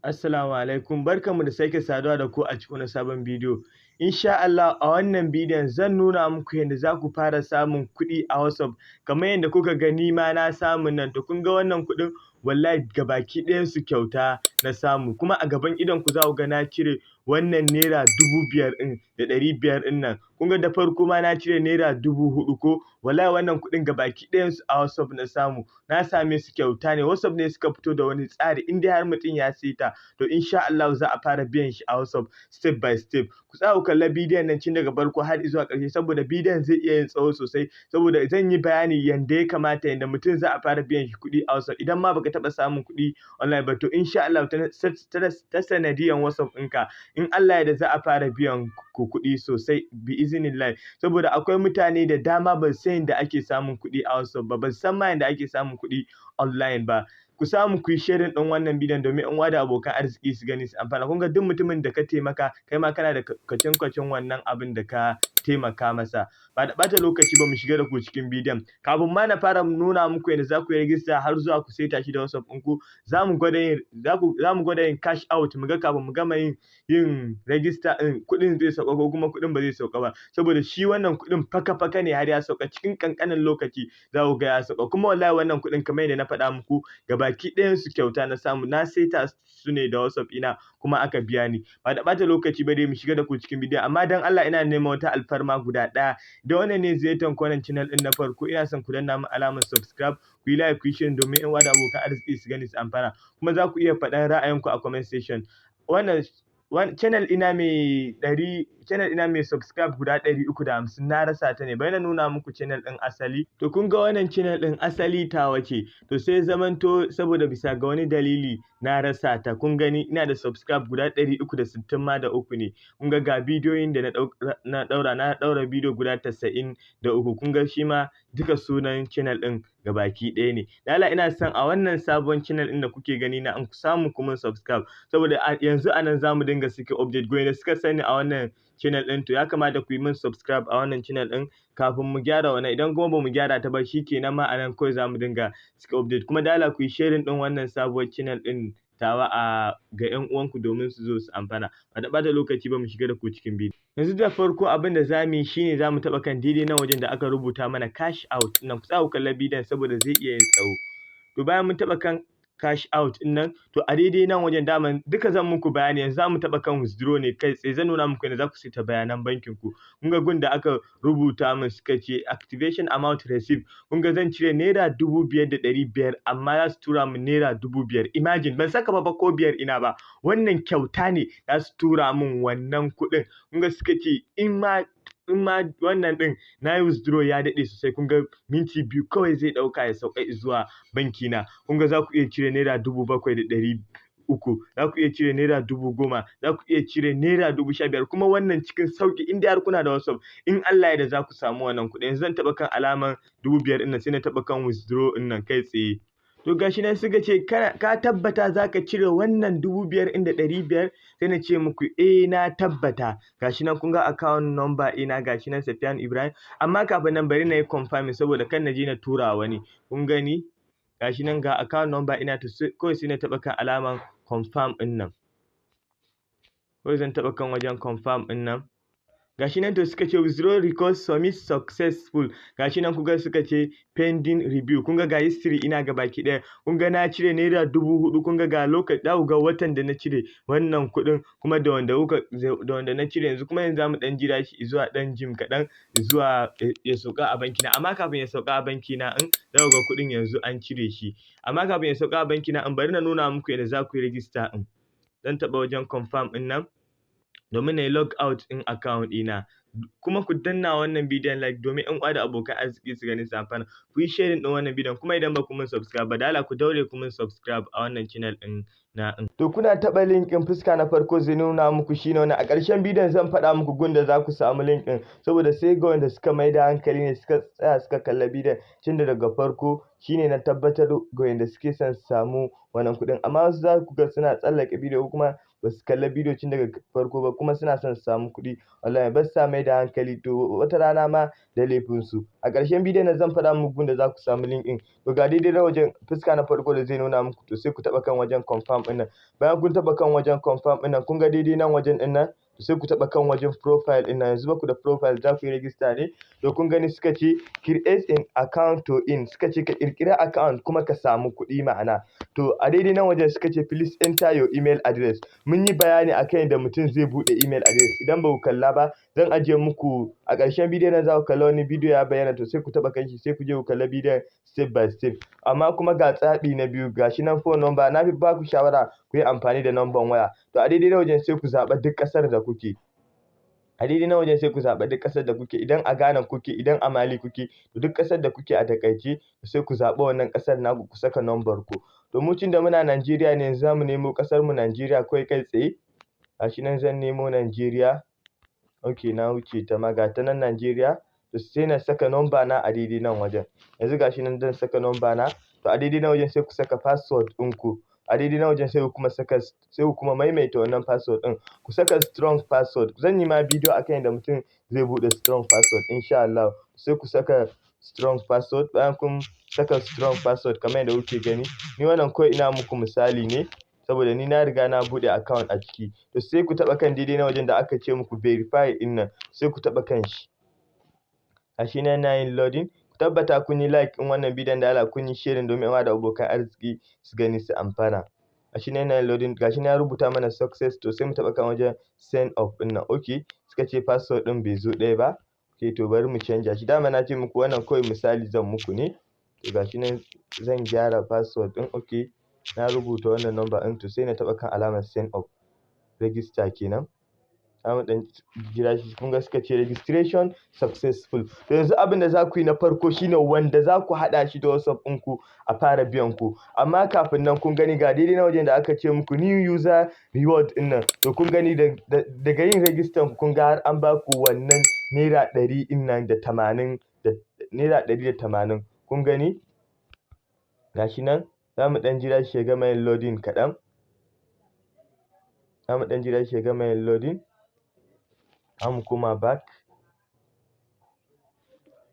Assalamu alaikum, barkanmu da sake saduwa da ku a cikin wani sabon bidiyo. Insha Allah a wannan bidiyon zan nuna muku yadda za ku fara samun kuɗi a WhatsApp. Kamar yadda kuka gani ma na samu nan, to kun ga wannan kuɗin wallahi gabaki ɗayansu kyauta na samu, kuma a gaban idonku za ku ga na cire wannan naira 5,000 ɗin da 500 ɗin nan. Kun ga da farko ma na cire naira 4,000 ko, wallahi wannan kuɗin gabaki ɗayansu a WhatsApp na samu. Na same su kyauta ne, WhatsApp ne suka fito da wani tsari in dai har mutum ya saita to insha Allah za a fara biyan shi a WhatsApp step by step. Ku tsaya ku kalla bidiyon nan tun daga farko har zuwa ƙarshe saboda bidiyon zai iya yin tsawo sosai, saboda zan yi bayani yanda ya kamata yanda mutum za a fara biyan shi kuɗi a WhatsApp. Idan ma baka taɓa samun kuɗi online ba to insha Allah ta sanadiyan WhatsApp ɗinka in Allah ya yarda za a fara biyan ku kuɗi sosai bi iznillahi, saboda akwai mutane da dama ba su san yanda ake samun kuɗi a WhatsApp ba, ba su san ma yanda ake samun kuɗi online ba. Ku samu ku yi sharing ɗin wannan bidiyon domin ƴan uwa da abokan arziki su gani su amfana. Kun ga duk mutumin da ka taimaka kai ma kana da kwatankwacin wannan abin da ka taimaka masa. Ba da ɓata lokaci ba mu shiga da ku cikin bidiyon. Kafin ma na fara nuna muku yadda za ku yi rijista har zuwa ku saita shi da WhatsApp ɗinku, za mu gwada yin cash out mu ga kafin mu gama yin rijista ɗin kuɗin zai sauka ko kuma kuɗin ba zai sauka ba, saboda shi wannan kuɗin faka-faka ne har ya sauka cikin ƙanƙanin lokaci za ku ga ya sauka. Kuma wallahi wannan kuɗin kamar yadda na faɗa muku gabaki ɗayansu kyauta na samu, na saita su ne da WhatsApp ina kuma aka biya ni. Ba da ɓata lokaci ba dai mu shiga da ku cikin bidiyon, amma dan Allah ina neman wata alfarma guda ɗaya. Da wannan ne ziyartar ku wannan channel ɗin na farko, ina son ku danna min alamar subscribe, ku yi like, ku yi sharing domin ƴan uwa da abokan arziki su gani su amfana. Kuma za ku iya faɗan ra'ayinku a comment section. Channel ina mai subscribe guda 350 na rasa ta ne, bari na nuna muku channel ɗin asali. To kun ga wannan channel ɗin asali tawa ce, to sai zamanto saboda bisa ga wani dalili na rasa ta. Kun gani ina da subscribe guda 360 ma da uku ne. Kun ga bidiyoyin da na ɗaura bidiyo guda 93. Kun ga shi ma duka sunan channel ɗin gabaki ɗaya ne. Da Allah ina son a wannan sabon channel ɗin da kuke gani na, an ku samu ku min subscribe, saboda yanzu a nan za mu dinga saki update. Gwai suka sani a wannan channel ɗin to ya kamata ku yi min subscribe a wannan channel ɗin kafin mu gyara wannan. Idan kuma ba mu gyara ta ba shi kenan ma a nan kawai za mu dinga saki update. Kuma da Allah ku yi sharing ɗin wannan sabuwar channel ɗin tawa ga ƴan uwanku domin su zo su amfana. Ba da ɓata lokaci ba mu shiga da ku cikin bidiyo. Yanzu da farko abin da za mu yi shine za mu taɓa kan daidai nan wajen da aka rubuta mana cash out nan. Ku tsaya ku kalla bidiyon saboda zai iya yin tsawo. To bayan mun taɓa kan cash out ɗin nan, to a daidai nan wajen daman duka zan muku bayani. Yanzu za mu taɓa kan withdraw ne kai tsaye, zan nuna muku yadda za ku saita bayanan bankin ku. Kun ga gun da aka rubuta min suka ce activation amount receipt. Kun ga zan cire naira 5,500 amma za su tura min naira 5,000. Imagine ban saka ba ko biyar ina ba, wannan kyauta ne za su tura min wannan kuɗin. Kun ga suka ce in ma wannan ɗin na yi withdraw ya daɗe sosai, kun ga minti 2 kawai zai ɗauka ya sauka zuwa banki na. Kun ga za ku iya cire naira 7,300, za ku iya cire naira 10,000, za ku iya cire naira 15,000, kuma wannan cikin sauƙi in dai har kuna da WhatsApp. In Allah ya yarda za ku samu wannan kuɗi. Yanzu zan taɓa kan alamar 5,000 ɗin nan sai na taɓa kan withdraw ɗin nan kai tsaye. To gashi nan suka ce ka tabbata za ka cire wannan 5,500? Sai na ce muku na tabbata. Gashi nan kun ga account number ina gashi nan Safiyanu Ibrahim, amma kafin nan bari na yi confirming saboda kan na je na tura wani. Kun gani gashi nan ga account number ina, to kawai sai na taɓa kan alamar confirm ɗin nan. Kawai zan taɓa kan wajen confirm ɗin nan. Gashi nan to suka ce withdraw request submit successful. Gashi nan kuga suka ce pending review. Kun ga history ina gabaki ɗaya. Kun ga na cire naira 4,000. Kun ga lokaci za ku ga watan da na cire wannan kuɗin kuma da wanda na cire yanzu. Kuma yanzu za mu ɗan jira shi zuwa ɗan jim kaɗan zuwa ya sauka a banki na. Amma kafin ya sauka a banki na za ku ga kuɗin yanzu an cire shi. Amma kafin ya sauka a banki na bari na nuna muku yadda za ku yi register ɗin. Zan taɓa wajen confirm ɗin nan domin na yi log out ɗin account ɗina. Kuma ku danna wannan bidiyon like domin ƴan uwa da abokan arziki su gani su amfana. Ku yi sharing ɗin wannan bidiyon, kuma idan ba ku min subscribe ba da Allah ku daure ku min subscribe a wannan channel ɗin na. To kuna taɓa link ɗin fuska na farko zai nuna muku shine wannan. A ƙarshen bidiyon zan faɗa muku gun da za ku samu link ɗin, saboda sai ga wanda suka mai da hankali ne suka tsaya suka kalla bidiyon tun daga farko shine na tabbatar ga wanda suke son su samu wannan kuɗin. Amma wasu za ku ga suna tsallake bidiyo kuma ba su kalla bidiyo tun daga farko ba kuma suna son su samu kuɗi wallahi ba sa mai da hankali to wata rana ma da laifinsu. A ƙarshen bidiyon nan zan faɗa muku da za ku samu link ɗin. To ga daidai na wajen fuska na farko da zai nuna muku to sai ku taɓa kan wajen confirm ɗin nan. Bayan kun taɓa kan wajen confirm ɗin nan kun ga daidai nan wajen ɗin nan to sai ku taɓa kan wajen profile ɗin nan. Yanzu ba ku da profile za ku yi register ne. To kun gani suka ce create an account to earn, suka ce ka ƙirƙira account kuma ka samu kuɗi ma'ana. To a daidai nan wajen suka ce please enter your email address. Mun yi bayani akan yadda mutum zai buɗe email address. Idan ba ku kalla ba zan ajiye muku a ƙarshen bidiyon nan za ku kalla wani bidiyo ya bayyana to sai ku taɓa kan shi sai ku je ku kalla bidiyon step by step. Amma kuma ga zaɓi na biyu gashi nan phone number na fi ba ku shawara ku yi amfani da number waya. To a daidai nan wajen sai ku zaɓa duk ƙasar da kuke. A daidai nan wajen sai ku zaɓa duk ƙasar da kuke. Idan a Ghana kuke, idan a Mali kuke, to duk ƙasar da kuke a taƙaice sai ku zaɓi wannan ƙasar naku ku saka number ku. To mu tunda muna Najeriya ne yanzu za mu nemo ƙasar mu Najeriya kawai kai tsaye. Gashi nan zan nemo Najeriya. Okay na wuce ta ma ga ta nan Najeriya. To sai na saka number na a daidai nan wajen. Yanzu gashi nan zan saka number na. To a daidai nan wajen sai ku saka password ɗinku. A daidai nan wajen sai ku kuma maimaita wannan password ɗin. Ku saka strong password. Zan yi ma bidiyo akan yadda mutum zai buɗe strong password insha Allah. Sai ku saka strong password. Bayan kun saka strong password kamar yadda kuke gani. Ni wannan kawai ina muku misali ne saboda ni na riga na buɗe account a ciki. To sai ku taɓa kan daidai nan wajen da aka ce muku verify ɗin nan sai ku taɓa kan shi. Gashi nan yana yin loading. Ku tabbata kun yi like ɗin wannan bidiyon da Allah kun yi sharing domin ƴan da abokan arziki su gani su amfana. Gashi nan yana yin loading. Gashi nan ya rubuta mana success to sai mu taɓa kan wajen send off ɗin nan. Okay suka ce password ɗin bai zo ɗaya ba. Okay to bari mu canja shi. Dama na ce muku wannan kawai misali zan muku ne. To gashi nan zan gyara password ɗin. Okay na rubuta wannan number ɗin to sai na taɓa kan alamar send off. Register kenan. Zamu ɗan jira shi kun ga suka ce registration successful. To yanzu abin da za ku yi na farko shine wanda za ku haɗa shi da WhatsApp ɗinku a fara biyan ku. Amma kafin nan kun gani ga daidai na wajen da aka ce muku new user reward ɗin nan. To kun gani daga yin register kun ga har an ba ku wannan naira 100 ɗin nan da 80 naira 180 kun gani? Gashi nan za mu ɗan jira shi ya gama yin loading kaɗan. Za mu ɗan jira shi ya gama yin loading. Za mu koma back.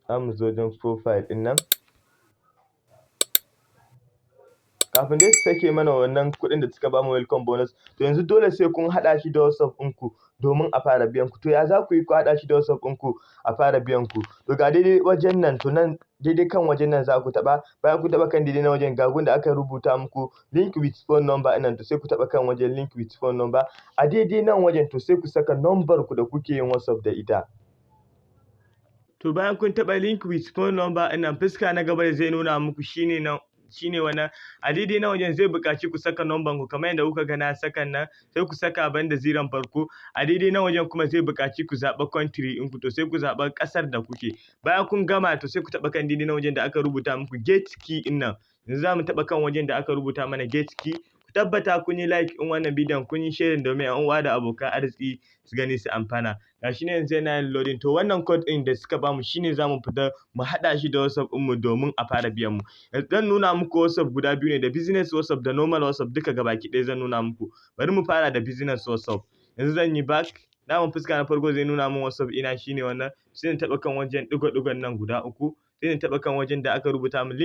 Za mu zo wajen profile ɗin nan. Kafin dai su sake mana wannan kuɗin da suka bamu welcome bonus to yanzu dole sai kun haɗa shi da WhatsApp ɗinku domin a fara biyan ku. To ya za ku yi ku haɗa shi da WhatsApp ɗinku a fara biyan ku? To ga daidai wajen nan to nan daidai kan wajen nan za ku taɓa. Bayan ku taɓa kan daidai na wajen ga gun da aka rubuta muku link with phone number ɗin nan to sai ku taɓa kan wajen link with phone number. A daidai nan wajen to sai ku saka number ku da kuke yin WhatsApp da ita. To bayan kun taɓa link with phone number ɗin nan fuska na gaba da zai nuna muku shine wannan a daidai na wajen zai buƙaci ku saka number ku kamar yadda kuka ga na saka nan sai ku saka banda ziran farko. A daidai na wajen kuma zai buƙaci ku zaɓa country ɗinku to sai ku zaɓa ƙasar da kuke. Bayan kun gama to sai ku taɓa kan daidai na wajen da aka rubuta muku get key ɗin nan. Yanzu za mu taɓa kan wajen da aka rubuta mana get key. Ku tabbata kun yi like ɗin wannan bidiyon kun yi sharing domin ƴan uwa da abokan arziki su gani su amfana. Gashi nan yanzu yana yin loading to wannan code ɗin da suka bamu shine za mu fita mu haɗa shi da WhatsApp ɗinmu domin a fara biyan mu. Zan nuna muku WhatsApp guda biyu ne da business WhatsApp da normal WhatsApp duka gabaki ɗaya zan nuna muku. Bari mu fara da business WhatsApp. Yanzu zan yi back. Daman fuska na farko zai nuna min WhatsApp ina shine wannan. Sai na taɓa kan wajen ɗigo-ɗigon nan guda uku. Sai na taɓa kan wajen da aka rubuta min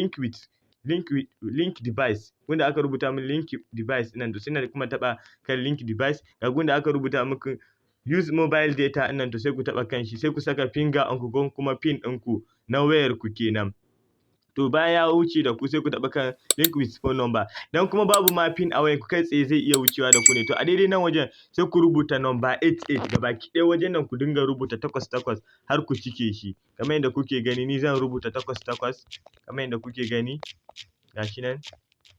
link device wanda aka rubuta min link device ɗin nan to sai na kuma taɓa kan link device ga gun da aka rubuta muku use mobile data ɗin nan to sai ku taɓa kan shi sai ku saka finger ɗinku ko kuma pin ɗinku na wayar ku kenan. To bayan ya wuce da ku sai ku taɓa kan link with phone number. Dan kuma babu ma pin a wayar ku kai tsaye zai iya wucewa da ku ne. To a daidai nan wajen sai ku rubuta number 88 gabaki ɗaya wajen nan ku dinga rubuta 88 har ku cike shi. Kamar yadda kuke gani ni zan rubuta 88 kamar yadda kuke gani. Gashi nan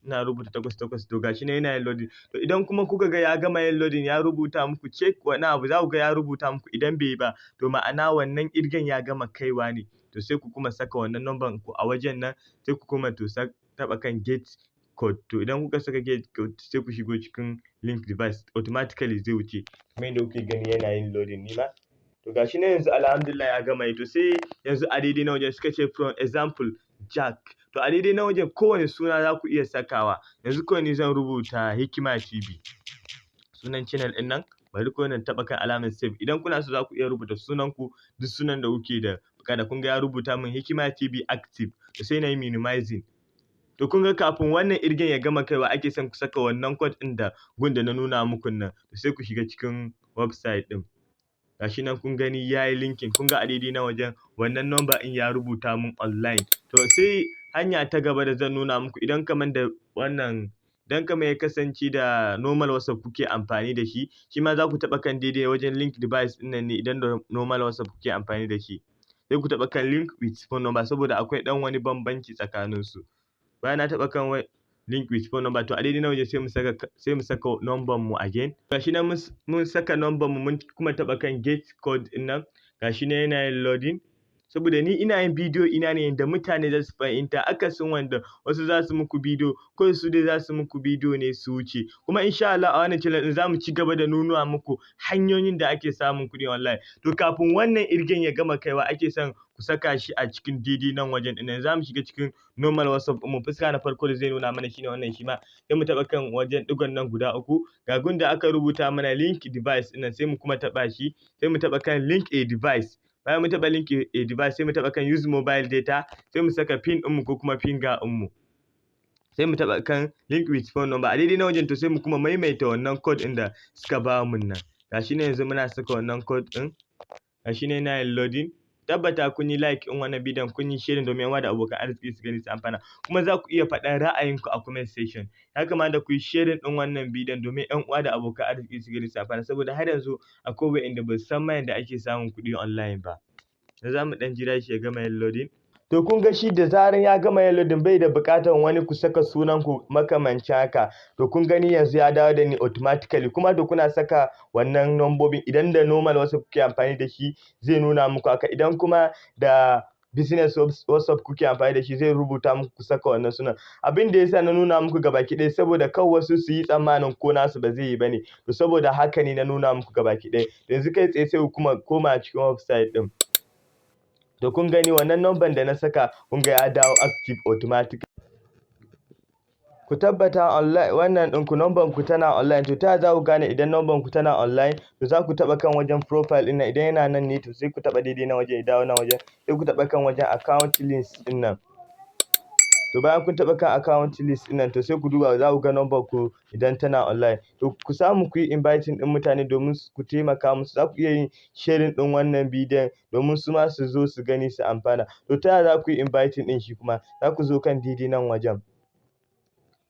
ina rubuta 88 to gashi nan yana yin loading. To idan kuma kuka ga ya gama yin loading ya rubuta muku check wani abu za ku ga ya rubuta muku idan bai yi ba to ma'ana wannan ƙirgen ya gama kaiwa ne. To sai ku kuma saka wannan number ku a wajen nan sai ku kuma to taɓa kan get code. To idan kuka saka get code sai ku shigo cikin link device automatically zai wuce. Kamar yadda kuke gani yana yin loading ni ma. To gashi nan yanzu alhamdulillah ya gama yi to sai yanzu a daidai na wajen suka ce from example Jack. To a daidai na wajen kowane suna za ku iya sakawa. Yanzu kawai ni zan rubuta Hikima TV. sunan channel ɗin nan, bari ko na taɓa kan alamar save. Idan kuna so za ku iya rubuta sunanku, duk sunan da kuke da buƙata. Kun ga ya rubuta min Hikima TV Active, to sai na yi minimizing. To kun ga kafin wannan irgen ya gama kaiwa ake son ku saka wannan code ɗin da gun da na nuna muku nan, to sai ku shiga cikin website ɗin. Gashi nan kun gani ya yi linking, kun ga a daidai na wajen wannan number ɗin ya rubuta min online. To sai hanya ta gaba da zan nuna muku, idan kamar da wannan, idan kamar ya kasance da normal WhatsApp kuke amfani da shi, shi ma za ku taɓa kan daidai wajen link device ɗin nan ne idan da normal WhatsApp kuke amfani da shi. Sai ku taɓa kan link with phone number saboda akwai ɗan wani bambanci tsakaninsu. Bayan na taɓa kan link with phone number, to a daidai na waje sai mu saka number mu again. Gashi nan mun saka number mu, mun kuma taɓa kan get code ɗin nan. Gashi nan yana yin loading. Saboda ni ina yin bidiyo ina ne yanda mutane za su fahimta, akasin wanda wasu za su muku bidiyo ko su dai za su muku bidiyo ne su wuce. Kuma insha Allah a wannan channel ɗin za mu ci gaba da nuna muku hanyoyin da ake samun kuɗi online. To kafin wannan irgen ya gama kaiwa ake son ku saka shi a cikin daidai nan wajen ɗin nan. Za mu shiga cikin normal WhatsApp ɗinmu, fuska na farko da zai nuna mana shine wannan shi ma. Sai mu taɓa kan wajen ɗigon nan guda uku, ga gun da aka rubuta mana link device ɗin nan, sai mu kuma taɓa shi, sai mu taɓa kan link a device. Bayan mun taɓa link a device sai mu taɓa kan use mobile data, sai mu saka pin ɗinmu ko kuma finger ɗinmu. Sai mu taɓa kan link with phone number. A daidai na wajen to sai mu kuma maimaita wannan code ɗin da suka ba mu nan. Gashi nan yanzu muna saka wannan code ɗin. Gashi nan yana yin loading. Tabbata kun yi like in wannan bidiyon, kun yi sharing domin 'yan uwa da abokan arziki su gani su amfana. Kuma za ku iya faɗan ra'ayinku a comment section. Ya kamata ku yi sharing ɗin wannan bidiyon domin 'yan uwa da abokan arziki su gani su amfana, saboda har yanzu akwai wa'inda ba su san ma yanda ake samun kuɗi online ba. Da za mu ɗan jira shi ya gama yin loading. To kun ga shi da zaran ya gama yin loading bai da buƙatar wani ku saka sunanku makamancin haka. To kun gani yanzu ya dawo da ni automatically. Kuma da kuna saka wannan nambobin, idan da normal WhatsApp kuke amfani da shi zai nuna muku haka. Idan kuma da business WhatsApp kuke amfani da shi zai rubuta muku ku saka wannan sunan. Abin da yasa na nuna muku gabaki ɗaya saboda kar wasu su yi tsammanin ko nasu ba zai yi ba ne. To saboda haka ne na nuna muku gabaki ɗaya. Yanzu kai tsaye sai ku kuma koma cikin website ɗin. To kun gani wannan number da na saka, kun ga ya dawo active automatically. Ku tabbata online wannan ɗinku number ku tana online. To ta za ku gane idan number ku tana online? To za ku taɓa kan wajen profile ɗin nan, idan yana nan ne to sai ku taɓa daidai na waje ya dawo nan wajen. Sai ku taɓa kan wajen account list ɗin nan. To bayan kun taɓa kan account list ɗin nan, to sai ku duba za ku ga number ku idan tana online. To ku samu ku yi inviting ɗin mutane domin ku taimaka musu. Za ku iya yin sharing ɗin wannan bidiyon domin su ma su zo su gani su amfana. To ta yaya za ku yi inviting ɗin shi kuma? Za ku zo kan daidai nan wajen.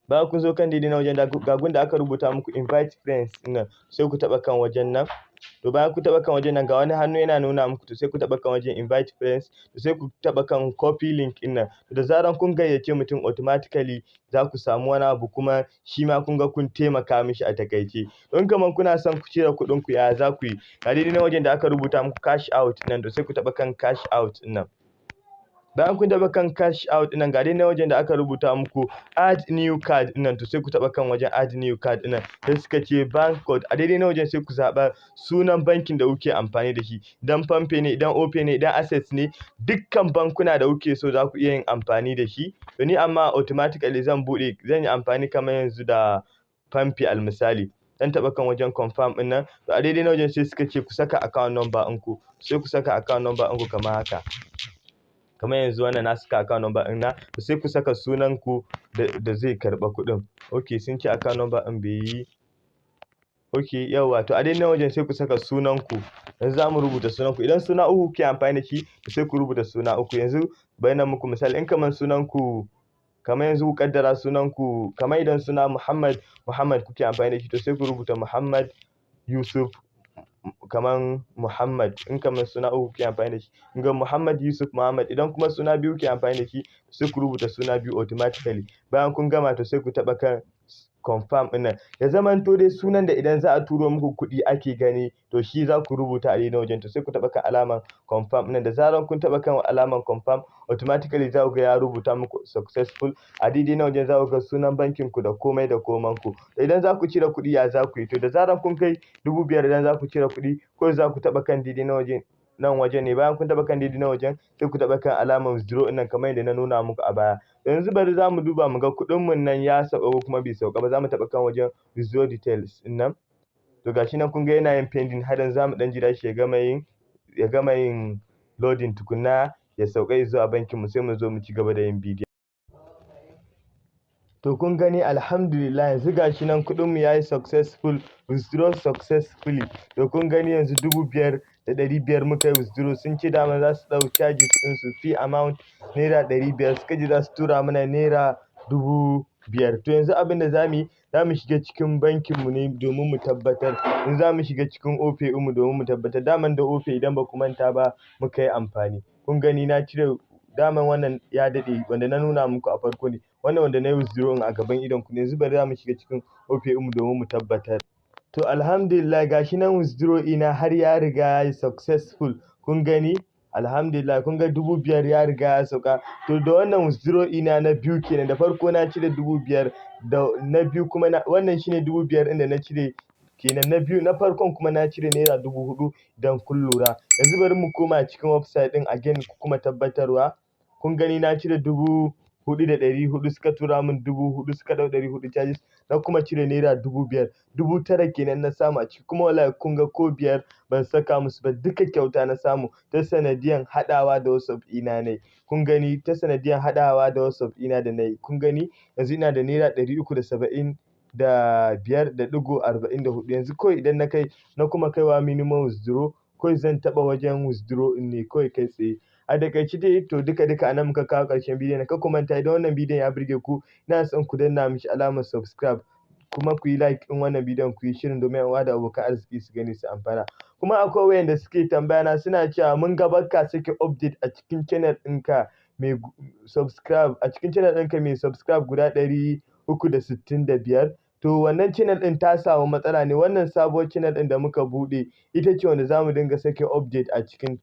Bayan kun zo kan daidai nan wajen ga gun da aka rubuta muku invite friends ɗin nan, sai ku taɓa kan wajen nan. To bayan ku taɓa kan wajen nan ga wani hannu yana nuna muku, to sai ku taɓa kan wajen invite friends, to sai ku taɓa kan copy link ɗin nan. Da zaran kun gayyace mutum automatically za ku samu wani abu, kuma shi ma kun ga kun taimaka mishi a takaice. Don kamar kuna son ku cire kuɗin ku, ya za ku yi? Ga daidai nan wajen da aka rubuta muku cash out ɗin nan, to sai ku taɓa kan cash out ɗin nan. Bayan kun taɓa kan cash out ɗin nan ga daidai wajen da aka rubuta muku add new card ɗin nan, to sai ku taɓa kan wajen add new card ɗin nan. Sai suka ce bank code. A daidai wajen sai ku zaɓa sunan bankin da kuke amfani da shi. Idan Palmpay ne, idan Opay ne, idan Access ne, dukkan bankuna da kuke so za ku iya yin amfani da shi. To ni amma automatically zan yi amfani kamar yanzu da Palmpay almisali. Dan taɓa kan wajen confirm ɗin nan. To a daidai wajen sai suka ce ku saka account number ɗinku. Sai ku saka account number ɗinku kamar haka. Kamar yanzu wannan na saka account number ɗin na, to sai ku saka sunan ku da zai karɓa kuɗin. Okay, sun ce account number ɗin bai yi. Okay, yawwa, to a daidai wajen sai ku saka sunan ku. Yanzu za mu rubuta sunan ku. Idan suna uku kuke amfani da shi, to sai ku rubuta suna uku. Yanzu bari na muku misali, in kamar sunan ku, kamar yanzu ku kaddara sunan ku, kamar idan suna Muhammad kuke amfani da shi, to sai ku rubuta Muhammad Yusuf. Kaman Muhammad, in kamar suna uku ke amfani da shi, in ga Muhammad Yusuf Muhammad. Idan kuma suna biyu ke amfani da shi, sai ku rubuta suna biyu automatically. Bayan kun gama to sai ku taɓa kan confirm ɗin nan. Ya zamanto dai sunan da idan za a turo muku kuɗi ake gani, to shi za ku rubuta a daidai wajen. To sai ku taɓa kan alamar confirm ɗin nan. Da zaran kun taɓa kan alamar confirm, automatically za ku ga ya rubuta muku successful. A daidai na wajen za ku ga sunan bankin ku da komai da koman ku. Idan za ku cire kuɗi, ya za ku yi? To da zaran kun kai 5,000 idan za ku cire kuɗi, ko za ku taɓa kan daidai na wajen nan wajen ne. Bayan kun taɓa kan daidai na wajen sai ku taɓa kan alamar withdraw ɗin nan kamar yadda na nuna muku a baya. Yanzu bari za mu duba mu ga kuɗin mun nan ya sauka ko kuma bai sauka ba. Za mu taɓa kan wajen withdraw details ɗin nan. to gashi nan kun ga yana yin pending har yanzu zamu ɗan jira shi ya gama yin loading tukunna ya sauka zuwa bankin mu sai mu zo mu ci gaba da yin bidiyon. To kun gani alhamdulillah yanzu gashi nan kuɗin mu yayi successful withdraw successfully. To kun gani yanzu 5,500 muka yi withdraw, sun ce dama za su ɗau charges ɗin su fee amount naira 500 suka ce za su tura mana naira 5,000. To yanzu abin da za mu shiga cikin bankin mu ne domin mu tabbatar, in za mu shiga cikin Opay mu domin mu tabbatar, daman da Opay idan ba ku manta ba muka yi amfani. Kun gani na cire, daman wannan ya daɗe wanda na nuna muku a farko ne, wannan wanda na yi withdraw a gaban idon ku ne. Yanzu bari za mu shiga cikin Opay mu domin mu tabbatar. To alhamdulillah gashi nan withdraw ina har ya riga ya yi successful. Kun gani alhamdulillah kun ga 5,000 ya riga ya sauka. To da wannan withdraw ina na biyu kenan, da farko na cire 5,000 da na biyu kuma wannan shine 5,000 ɗin da na cire kenan, na biyu na farkon kuma na cire naira 4,000 idan kun lura. Yanzu bari mu koma cikin website ɗin again ku kuma tabbatarwa. Kun gani na cire 4,400 suka tura min 4,000 suka ɗau 400 charges, na kuma cire naira 5,000, 9,000 kenan na samu a ciki. Kuma wallahi kun ga ko biyar ban saka musu ba, duka kyauta na samu ta sanadiyan haɗawa da WhatsApp ina ne. Kun gani ta sanadiyan haɗawa da WhatsApp ina da nayi. Kun gani yanzu ina da naira 375.44. Yanzu kawai idan na kuma kaiwa minimum withdraw, kawai zan taɓa wajen withdraw ɗin ne kawai kai tsaye. A takaice dai to duka anan muka kawo ƙarshen bidiyon. Kar ku manta idan wannan bidiyon ya burge ku, ina son ku danna mishi alamar subscribe kuma ku yi like ɗin wannan bidiyon, ku yi shirin domin 'yan uwa da abokan arziki su gani su amfana. Kuma akwai wayanda suke tambaya na suna cewa mun ga bakka sake update a cikin channel ɗinka mai subscribe, a cikin channel ɗinka mai subscribe guda 365. To wannan channel ɗin ta samu matsala ne. Wannan sabuwar channel ɗin da muka buɗe ita ce wanda za mu dinga sake update a cikin.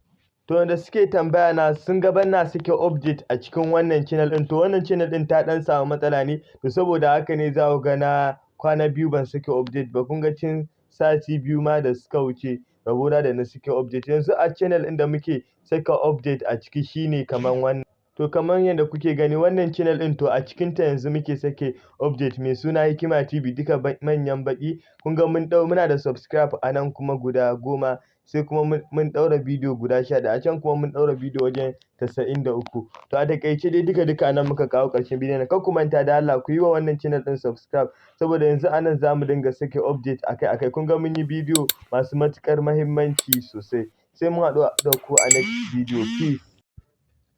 To wanda suke tambaya na sun ga na sake update a cikin wannan channel ɗin, to wannan channel ɗin ta ɗan samu matsala ne, to saboda haka ne za ku ga na kwana biyu ban sake update ba. Kun ga cin sati biyu ma da suka wuce rabona da na sake update. Yanzu a channel ɗin da muke saka update a ciki shine kaman wannan. To kamar yadda kuke gani wannan channel ɗin, to a cikinta yanzu muke sake update mai suna Hikima TV duka manyan baƙi. Kun ga muna da subscribe a nan kuma guda 10, sai kuma mun ɗaura bidiyo guda 11, a can kuma mun ɗaura bidiyo wajen 93. To a takaice dai duka anan muka kawo ƙarshen bidiyon. Kar ku manta da Allah ku yi wa wannan channel ɗin subscribe, saboda yanzu anan za mu dinga sake update akai-akai. Kun ga mun yi bidiyo masu matuƙar muhimmanci sosai. Sai mun haɗu da ku a next video. Peace.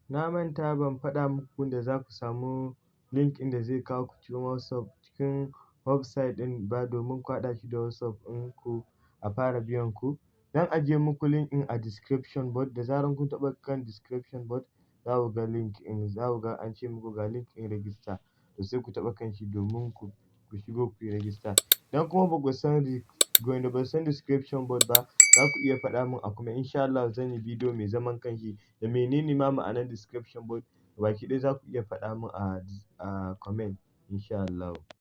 Na manta ban faɗa muku da za ku samu link ɗin da zai kawo ku cikin website ɗin ba domin ku haɗa shi da WhatsApp ɗin ku a fara biyan ku. Zan ajiye muku link ɗin a description board. Da zarar kun taɓa kan description board za ku ga link ɗin, za ku ga an ce muku ga link ɗin register, to sai ku taɓa kan shi domin ku shigo ku yi register. Idan kuma ba ku san description board ba, za ku iya faɗa min a comment. Insha Allah zan yi bidiyo mai zaman kanshi da menene ma ma'anar description board. Baki ɗaya za ku iya faɗa min a comment insha Allah.